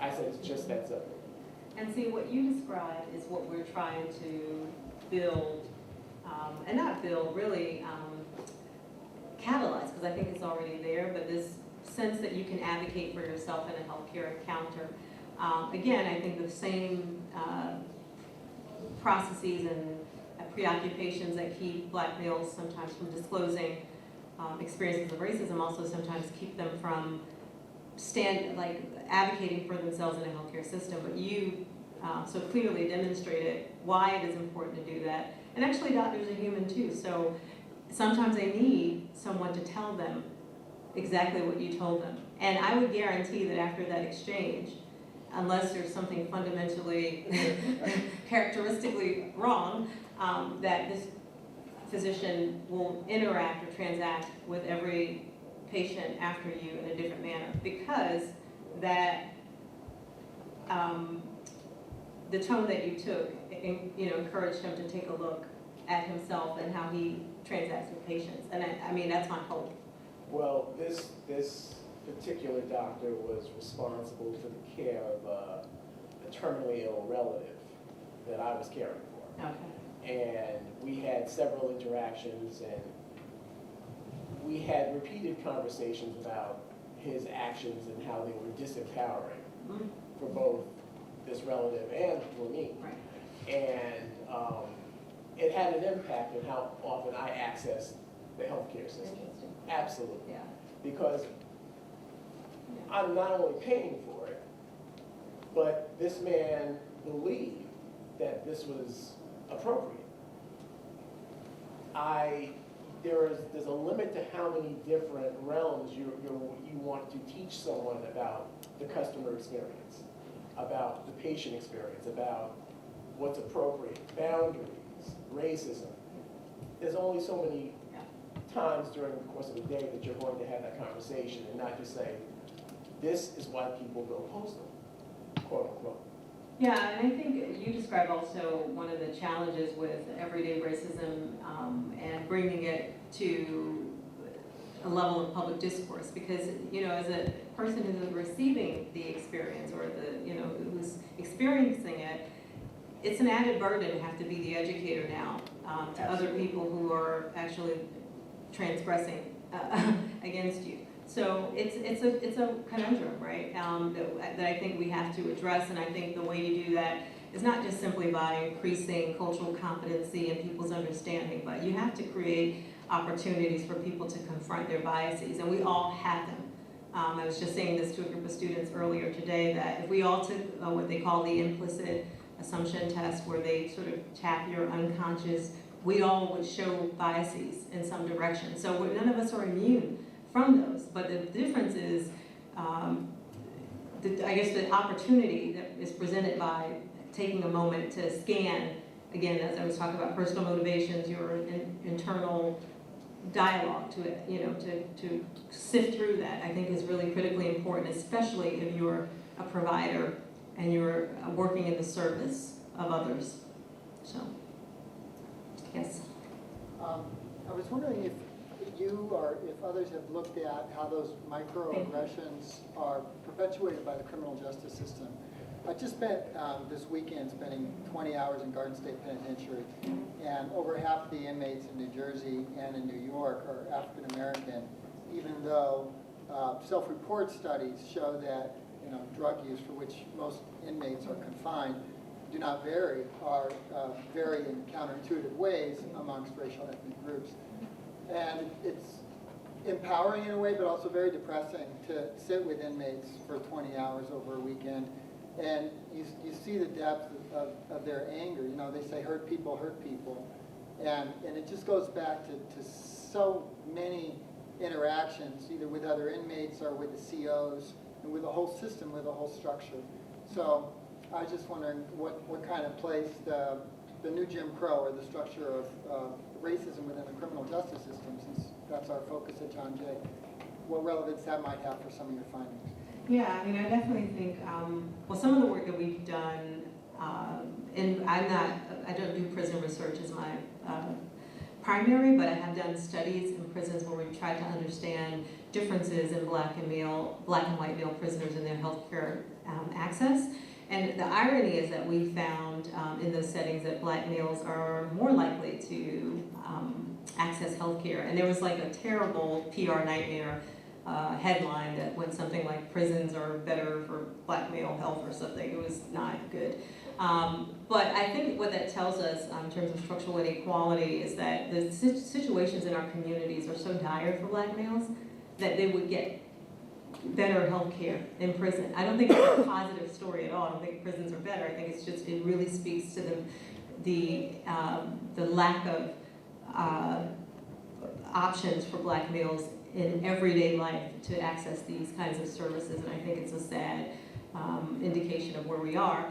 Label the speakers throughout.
Speaker 1: I said it's just that simple.
Speaker 2: And see, what you described is what we're trying to build, and not build, really catalyze, because I think it's already there, but this sense that you can advocate for yourself in a healthcare encounter. Again, I think the same processes and preoccupations that keep Black males sometimes from disclosing experiences of racism also sometimes keep them from advocating for themselves in a healthcare system. But you so clearly demonstrated why it is important to do that. And actually, doctors are human too, so sometimes they need someone to tell them exactly what you told them. And I would guarantee that after that exchange, unless there's something fundamentally characteristically wrong, that this physician will interact or transact with every patient after you in a different manner, because that the tone that you took, encouraged him to take a look at himself and how he transacts with patients. And I mean, that's my hope.
Speaker 1: Well, this particular doctor was responsible for the care of a terminally ill relative that I was caring for.
Speaker 2: Okay.
Speaker 1: And we had several interactions, and we had repeated conversations about his actions and how they were disempowering for both this relative and for me.
Speaker 2: Right.
Speaker 1: And it had an impact on how often I accessed the healthcare system. Absolutely.
Speaker 2: Yeah.
Speaker 1: Because I'm not only paying for it, but this man believed that this was appropriate. There's a limit to how many different realms you want to teach someone about the customer experience, about the patient experience, about what's appropriate, boundaries, racism. There's only so many times during the course of the day that you're going to have that conversation and not just say, this is why people go postal, quote unquote.
Speaker 2: Yeah, and I think you described also one of the challenges with everyday racism and bringing it to a level of public discourse, because, as a person who's receiving the experience or who's experiencing it, it's an added burden to have to be the educator now to other people who are actually transgressing against you. So it's a conundrum, right? That I think we have to address, and I think the way to do that is not just simply by increasing cultural competency and people's understanding, but you have to create opportunities for people to confront their biases, and we all have them. I was just saying this to a group of students earlier today, that if we all took what they call the implicit assumption test, where they sort of tap your unconscious, we all would show biases in some direction. So none of us are immune from those, but the difference is, I guess, the opportunity that is presented by taking a moment to scan, again, as I was talking about personal motivations, your internal dialogue to it, to sift through that, I think is really critically important, especially if you're a provider and you're working in the service of others. So, yes.
Speaker 3: I was wondering if you or if others have looked at how those microaggressions are perpetuated by the criminal justice system. I just spent this weekend spending 20 hours in Garden State Penitentiary, and over half the inmates in New Jersey and in New York are African American, even though self-report studies show that drug use, for which most inmates are confined, do not vary, are vary in counterintuitive ways amongst racial ethnic groups. And it's empowering in a way, but also very depressing to sit with inmates for 20 hours over a weekend. And you see the depth of their anger. They say hurt people hurt people. And it just goes back to so many interactions, either with other inmates or with the COs, and with the whole system, with the whole structure. So I was just wondering what kind of place the new Jim Crow, or the structure of racism within the criminal justice system, since that's our focus at John Jay, what relevance that might have for some of your findings.
Speaker 2: Yeah, I mean, I definitely think, some of the work that we've done, and I don't do prison research as my primary, but I have done studies in prisons where we've tried to understand differences in black and white male prisoners and their healthcare access. access. And the irony is that we found in those settings that Black males are more likely to access healthcare. And there was like a terrible PR nightmare headline that went something like prisons are better for Black male health or something. It was not good. But I think what that tells us in terms of structural inequality is that the situations in our communities are so dire for Black males that they would get better health care in prison. I don't think it's a positive story at all. I don't think prisons are better. I think it's just, it really speaks to the lack of options for Black males in everyday life to access these kinds of services, and I think it's a sad indication of where we are.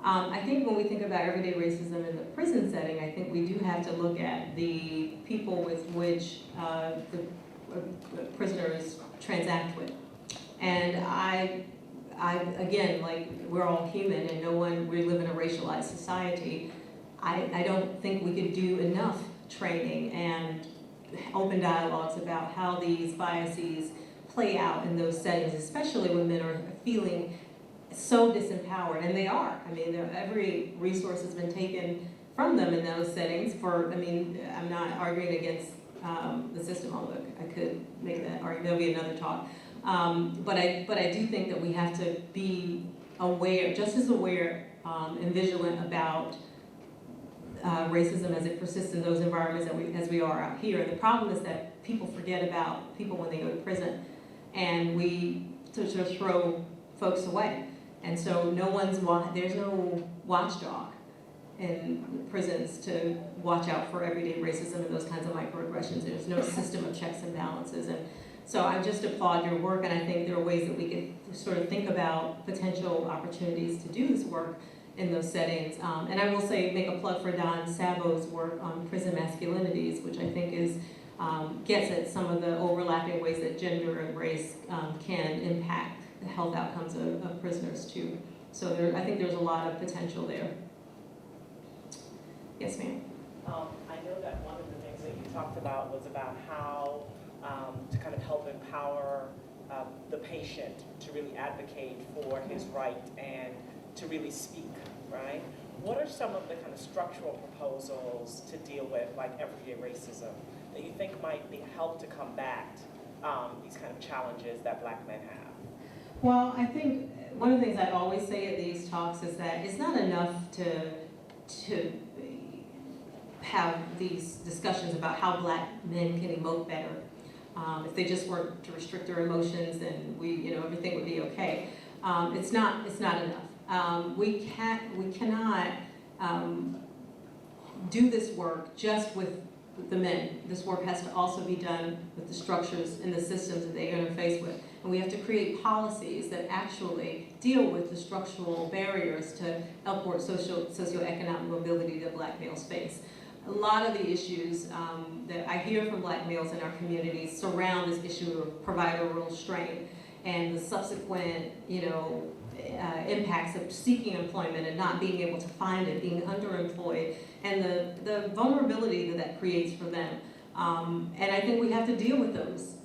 Speaker 2: I think when we think about everyday racism in the prison setting, I think we do have to look at the people with which the prisoners transact with. And I again, like, we're all human and we live in a racialized society. I don't think we could do enough training and open dialogues about how these biases play out in those settings, especially when men are feeling so disempowered, and they are. I mean, every resource has been taken from them in those settings I'm not arguing against the system, although I could make that argument. There'll be another talk. But I do think that we have to be aware, just as aware and vigilant about racism as it persists in those environments as we are out here. The problem is that people forget about people when they go to prison, and we sort of throw folks away. And so there's no watchdog in prisons to watch out for everyday racism and those kinds of microaggressions. There's no system of checks and balances. And so I just applaud your work, and I think there are ways that we could sort of think about potential opportunities to do this work in those settings. And I will say, make a plug for Don Sabo's work on prison masculinities, which I think gets at some of the overlapping ways that gender and race can impact the health outcomes of prisoners too. So I think there's a lot of potential there. Yes, ma'am.
Speaker 4: I know that one of the things that you talked about was about how to kind of help empower the patient to really advocate for his right and to really speak, right? What are some of the kind of structural proposals to deal with, like, everyday racism that you think might help to combat these kind of challenges that Black men have?
Speaker 2: Well, I think one of the things I always say at these talks is that it's not enough to have these discussions about how Black men can emote better. If they just work to restrict their emotions, then everything would be okay. It's not enough. We cannot do this work just with the men. This work has to also be done with the structures and the systems that they interface with. And we have to create policies that actually deal with the structural barriers to upward socioeconomic mobility that Black males face. A lot of the issues that I hear from Black males in our communities surround this issue of provider strain and the subsequent, impacts of seeking employment and not being able to find it, being underemployed, and the vulnerability that creates for them. And I think we have to deal with those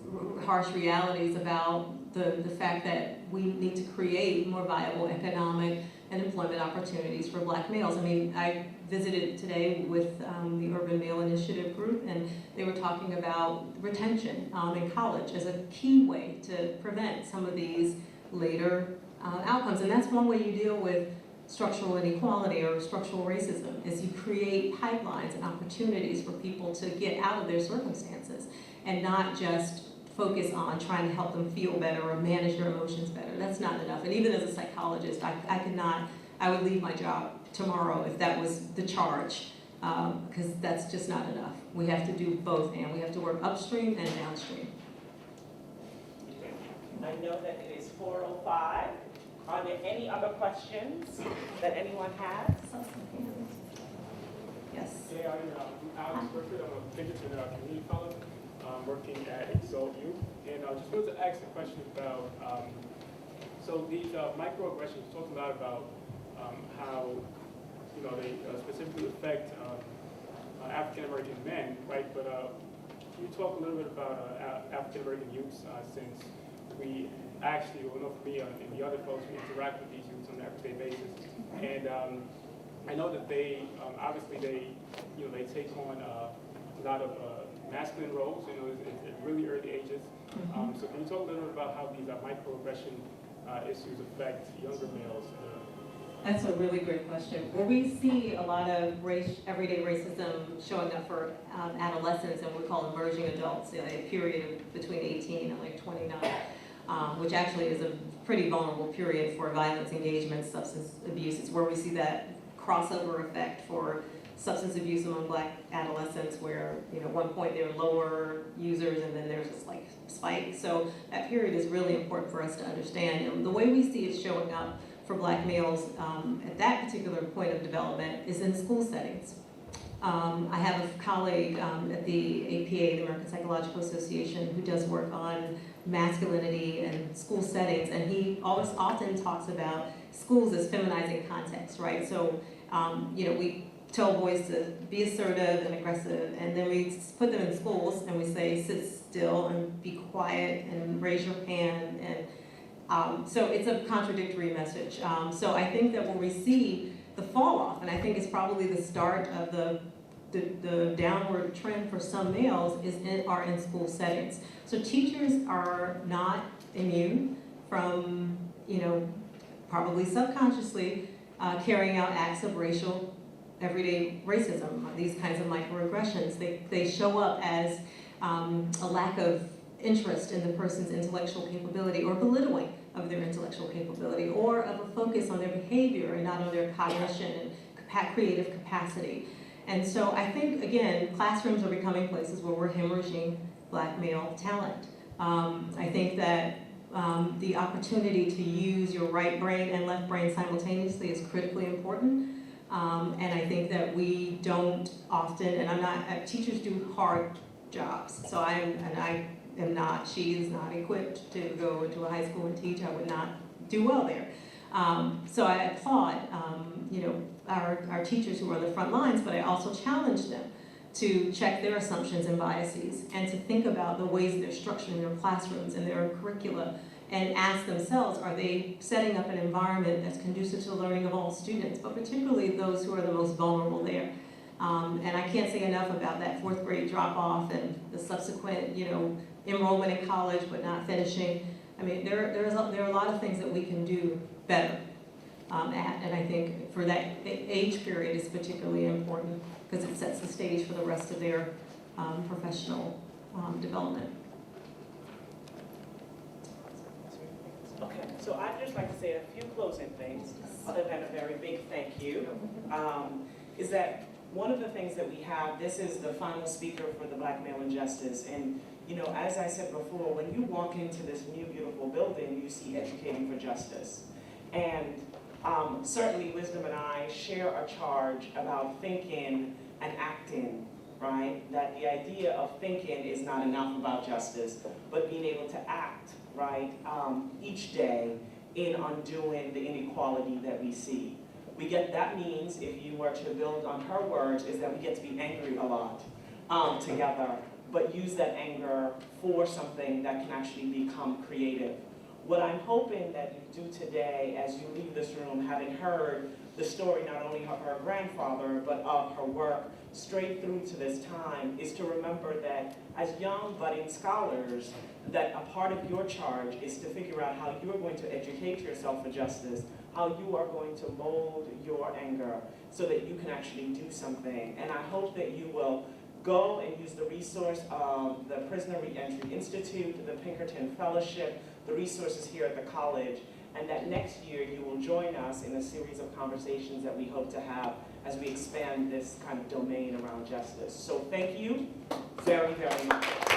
Speaker 2: harsh realities about the fact that we need to create more viable economic and employment opportunities for Black males. I mean, I visited today with the Urban Male Initiative group, and they were talking about retention in college as a key way to prevent some of these later outcomes. And that's one way you deal with structural inequality or structural racism, is you create pipelines and opportunities for people to get out of their circumstances and not just focus on trying to help them feel better or manage their emotions better. That's not enough. And even as a psychologist, I would leave my job tomorrow if that was the charge, because that's just not enough. We have to do both, and we have to work upstream and downstream.
Speaker 4: I know that it is 4:05. Are there any other questions that anyone has?
Speaker 2: Yes.
Speaker 5: Hey, I'm Alex Burford. I'm a Pinkerton community fellow working at Exalt Youth. And I just wanted to ask a question about, so these microaggressions, talking a lot about how, they specifically affect African-American men, right? But can you talk a little bit about African-American youths, since we actually, well, not for me, and the other folks who interact with these youths on an everyday basis. And I know that they, obviously they, they take on a lot of masculine roles, at really early ages. So can you talk a little bit about how these microaggression issues affect younger males?
Speaker 2: That's a really great question. Well, we see a lot of everyday racism showing up for adolescents and what we call emerging adults, a period between 18 and like 29, which actually is a pretty vulnerable period for violence engagement, substance abuse. It's where we see that crossover effect for substance abuse among Black adolescents, where at one point they're lower users and then there's this like spike. So that period is really important for us to understand. And the way we see it showing up for Black males at that particular point of development is in school settings. I have a colleague at the APA, the American Psychological Association, who does work on masculinity and school settings, and he always often talks about schools as feminizing context, right? So, we tell boys to be assertive and aggressive, and then we put them in schools and we say, sit still and be quiet and raise your hand, and so it's a contradictory message. So I think that when we see the fall off, and I think it's probably the start of the downward trend for some males, are in school settings. So teachers are not immune from, probably subconsciously carrying out acts of racial, everyday racism, these kinds of microaggressions. They show up as a lack of interest in the person's intellectual capability, or belittling of their intellectual capability, or of a focus on their behavior and not on their cognition and creative capacity. And so I think, again, classrooms are becoming places where we're hemorrhaging Black male talent. I think that the opportunity to use your right brain and left brain simultaneously is critically important. And I think that we don't often, and teachers do hard jobs, so she is not equipped to go into a high school and teach. I would not do well there. So I applaud, our teachers who are on the front lines, but I also challenge them to check their assumptions and biases and to think about the ways they're structuring their classrooms and their curricula, and ask themselves, are they setting up an environment that's conducive to the learning of all students, but particularly those who are the most vulnerable there. And I can't say enough about that 4th grade drop-off and the subsequent, enrollment in college but not finishing. I mean, there are a lot of things that we can do better and I think for that age period is particularly important because it sets the stage for the rest of their professional development.
Speaker 4: Okay, so I'd just like to say a few closing things, other than a very big thank you, is that one of the things that we have, this is the final speaker for the Black Male Injustice, and as I said before, when you walk into this new beautiful building, you see Educating for Justice. And certainly Wizdom and I share a charge about thinking and acting, right? That the idea of thinking is not enough about justice, but being able to act, right, each day in undoing the inequality that we see. That means, if you were to build on her words, is that we get to be angry a lot together, but use that anger for something that can actually become creative. What I'm hoping that you do today as you leave this room, having heard the story not only of her grandfather, but of her work straight through to this time, is to remember that as young budding scholars, that a part of your charge is to figure out how you are going to educate yourself for justice, how you are going to mold your anger so that you can actually do something. And I hope that you will go and use the resource of the Prisoner Reentry Institute, the Pinkerton Fellowship, the resources here at the college, and that next year you will join us in a series of conversations that we hope to have as we expand this kind of domain around justice. So thank you very, very much.